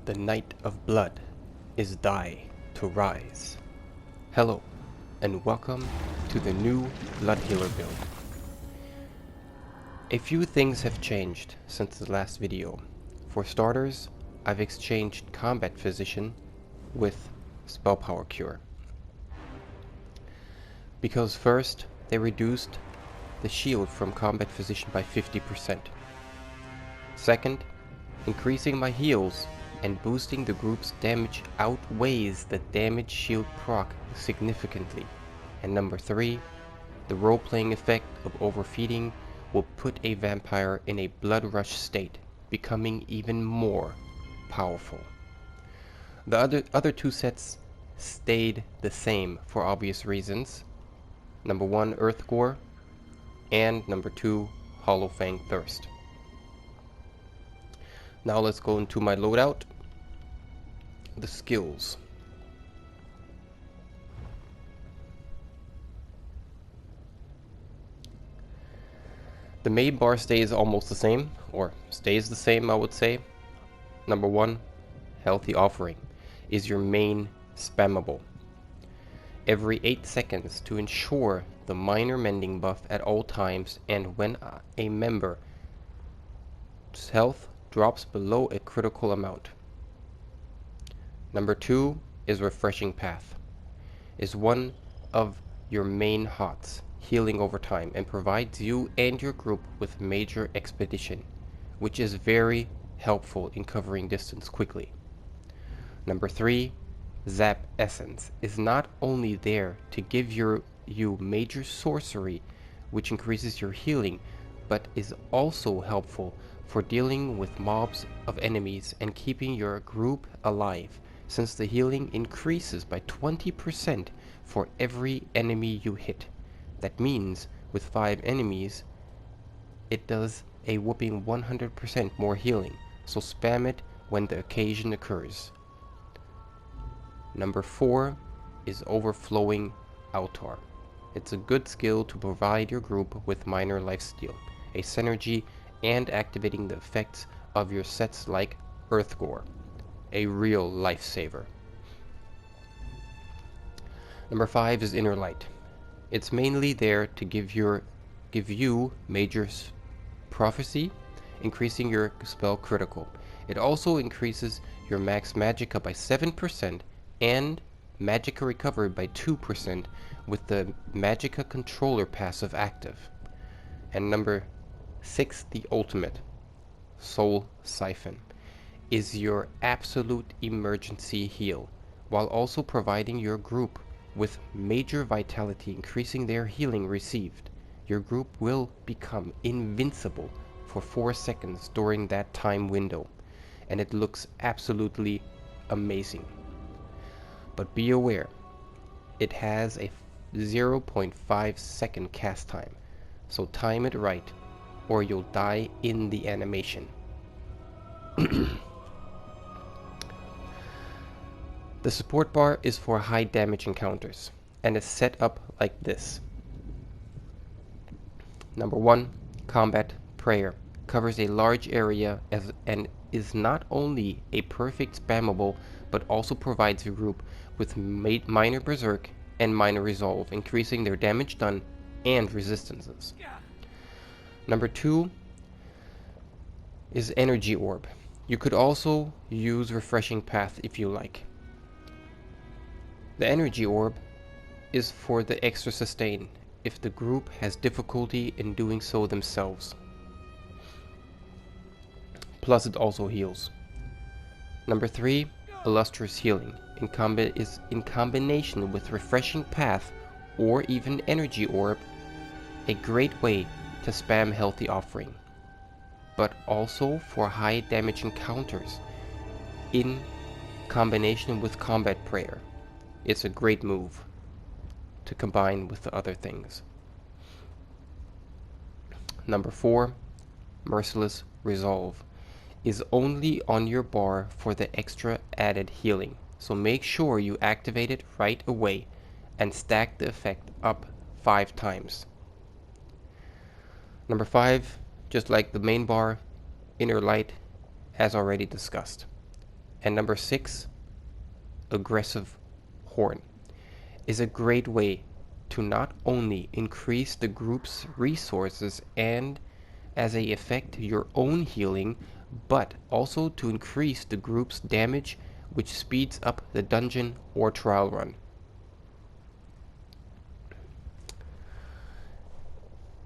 The night of blood is die to rise. Hello, and welcome to the new Blood Healer build. A few things have changed since the last video. For starters, I've exchanged Combat Physician with Spell Power Cure. Because first, they reduced the shield from Combat Physician by 50%. Second, increasing my heals and boosting the group's damage outweighs the damage shield proc significantly. And number 3, the role-playing effect of overfeeding will put a vampire in a blood rush state, becoming even more powerful. The other two sets stayed the same for obvious reasons. Number 1, Earth Gore, and number 2, Hollow Fang Thirst. Now let's go into my loadout. The skills. The main bar stays almost the same, or stays the same I would say. Number 1, Healthy Offering, is your main spammable. Every 8 seconds to ensure the minor mending buff at all times, and when a member's health drops below a critical amount. Number 2 is Refreshing Path. Is one of your main HOTS, healing over time, and provides you and your group with major expedition, which is very helpful in covering distance quickly. Number 3, Zap Essence, is not only there to give you major sorcery, which increases your healing, but is also helpful for dealing with mobs of enemies and keeping your group alive, since the healing increases by 20% for every enemy you hit. That means with 5 enemies it does a whopping 100% more healing, so spam it when the occasion occurs. Number 4 is Overflowing Autar. It's a good skill to provide your group with minor lifesteal, a synergy, and activating the effects of your sets like Earth Gore, a real lifesaver. Number 5 is Inner Light. It's mainly there to give you major prophecy, increasing your spell critical. It also increases your max magicka by 7% and magicka recovery by 2% with the magicka controller passive active. And number 6, the ultimate, Soul Siphon, is your absolute emergency heal, while also providing your group with major vitality, increasing their healing received. Your group will become invincible for 4 seconds during that time window, and it looks absolutely amazing. But be aware, it has a 0.5 second cast time, so time it right or you'll die in the animation. The support bar is for high damage encounters and is set up like this. Number 1, Combat Prayer, covers a large area and is not only a perfect spammable, but also provides your group with minor berserk and minor resolve, increasing their damage done and resistances. Number 2 is Energy Orb. You could also use Refreshing Path if you like. The Energy Orb is for the extra sustain if the group has difficulty in doing so themselves. Plus it also heals. Number 3, Illustrious Healing, is in combination with Refreshing Path or even Energy Orb, a great way to spam Healthy Offering, but also for high damage encounters in combination with Combat Prayer. It's a great move to combine with the other things. Number 4, Merciless Resolve, is only on your bar for the extra added healing, so make sure you activate it right away and stack the effect up 5 times. Number 5, just like the main bar, Inner Light, as already discussed. And number 6, aggressive horn, is a great way to not only increase the group's resources and as a effect your own healing, but also to increase the group's damage, which speeds up the dungeon or trial run.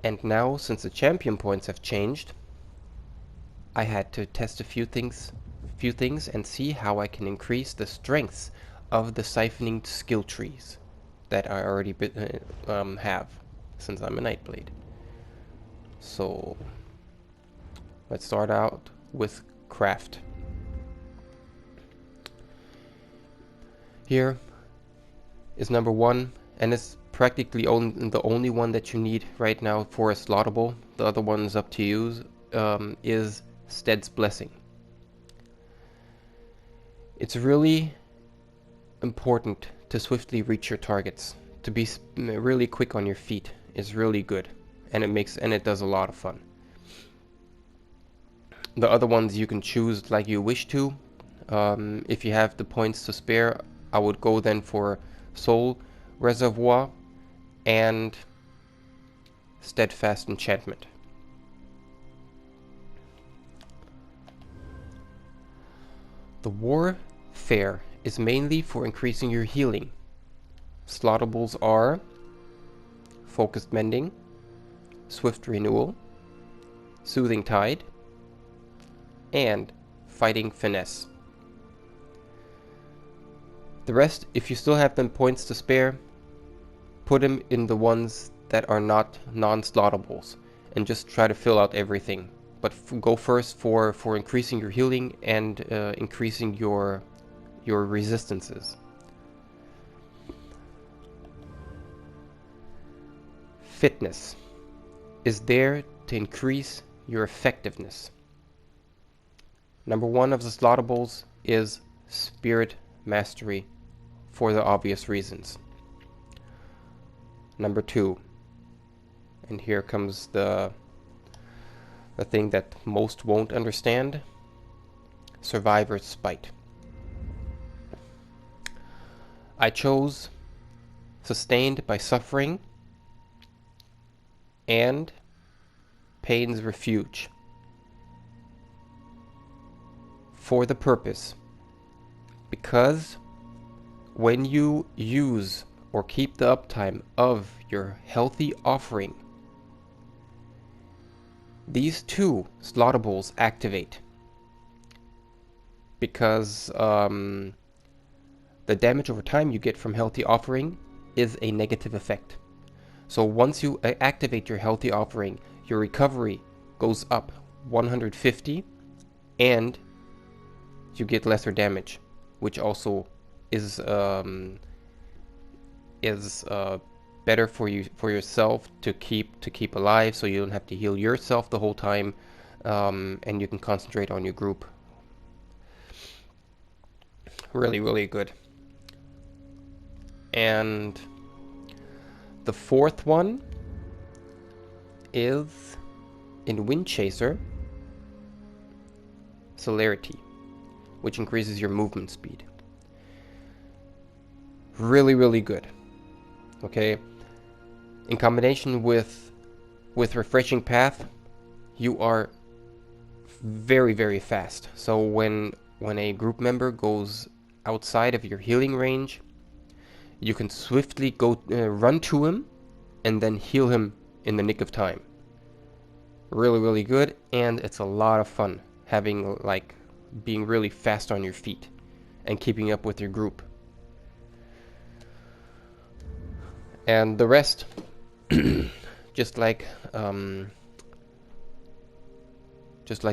And now, since the champion points have changed, I had to test a few things and see how I can increase the strengths of the siphoning skill trees that I already have, since I'm a Nightblade. So let's start out with craft. Here is number 1, and it's practically the only one that you need right now for a slottable. The other one is up to you. Is Stead's Blessing. It's really important to swiftly reach your targets. To be really quick on your feet is really good, and it does a lot of fun. The other ones you can choose like you wish to. If you have the points to spare, I would go then for Soul Reservoir and Steadfast Enchantment. The Warfare is mainly for increasing your healing. Slottables are Focused Mending, Swift Renewal, Soothing Tide, and Fighting Finesse. The rest, if you still have them points to spare, put them in the ones that are not non-slottables and just try to fill out everything. But go first for increasing your healing and increasing your resistances. Fitness is there to increase your effectiveness. Number 1 of the slottables is Spirit Mastery, for the obvious reasons. Number 2, and here comes the thing that most won't understand, Survivor's Spite. I chose Sustained by Suffering and Pain's Refuge for the purpose, because when you use or keep the uptime of your Healthy Offering, these 2 slottables activate, because the damage over time you get from Healthy Offering is a negative effect. So once you activate your Healthy Offering, your recovery goes up 150 and you get lesser damage, which also is better for yourself to keep alive, so you don't have to heal yourself the whole time, and you can concentrate on your group. Really, really good. And the 4th one is in Wind Chaser, Celerity, which increases your movement speed. Really, really good. Okay, in combination with Refreshing Path, you are very, very fast. So when a group member goes outside of your healing range, you can swiftly go run to him and then heal him in the nick of time. Really, really good, and it's a lot of fun having being really fast on your feet and keeping up with your group. And the rest, just like the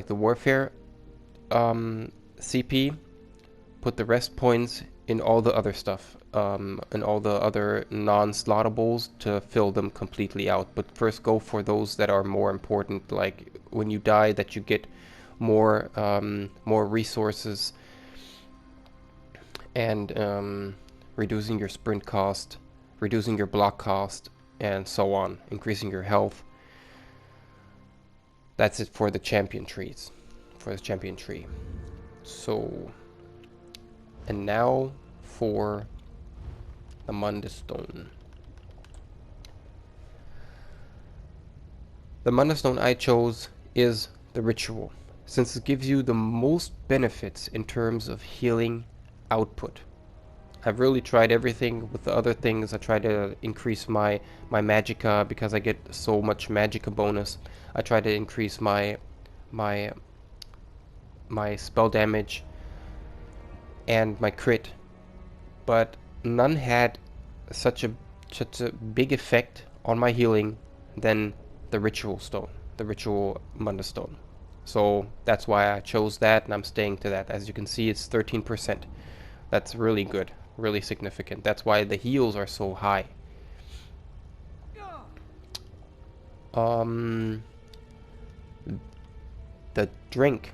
Warfare CP, put the rest points in all the other stuff, and all the other non-slottables to fill them completely out. But first go for those that are more important, like when you die, that you get more resources, and reducing your sprint cost, reducing your block cost, and so on, increasing your health. That's it for the champion trees, for the champion tree. So And now for the Mundus stone. The Mundus stone I chose is the ritual, since it gives you the most benefits in terms of healing output. I've really tried everything with the other things. I try to increase my magicka because I get so much magicka bonus. I try to increase my spell damage and my crit, but none had such a big effect on my healing than the ritual stone, the ritual Mundus stone. So that's why I chose that, and I'm staying to that. As you can see, it's 13%. That's really good, really significant. That's why the heals are so high. The drink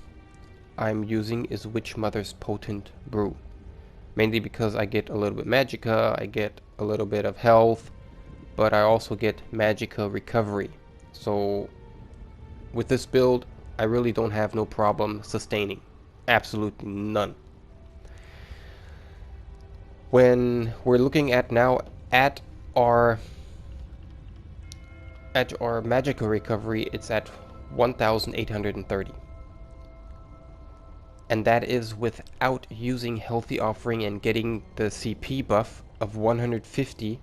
I'm using is Witch Mother's Potent Brew. Mainly because I get a little bit magicka, I get a little bit of health, but I also get magicka recovery. So with this build, I really don't have no problem sustaining. Absolutely none. When we're looking at now at our magicka recovery, it's at 1,830. And that is without using Healthy Offering and getting the CP buff of 150.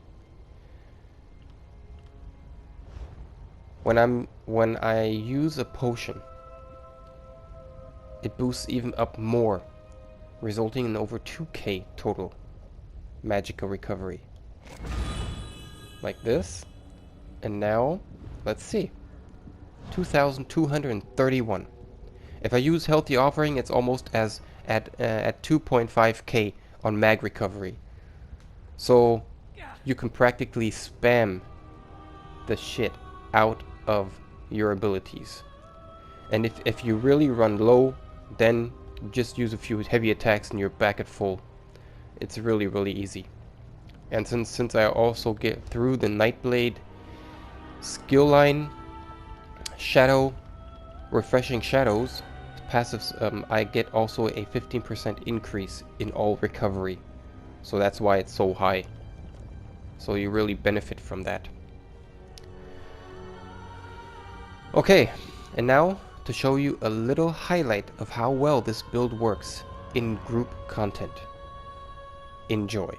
When I use a potion, it boosts even up more, resulting in over 2k total magicka recovery. Like this. And now, let's see. 2,231. If I use Healthy Offering, it's almost as at 2.5k on mag recovery. So you can practically spam the shit out of your abilities. And if you really run low, then just use a few heavy attacks and you're back at full. It's really, really easy. And since I also get through the Nightblade skill line, Shadow, Refreshing Shadows, passives, I get also a 15% increase in all recovery. So that's why it's so high. So you really benefit from that. Okay, and now to show you a little highlight of how well this build works in group content. Enjoy.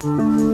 you.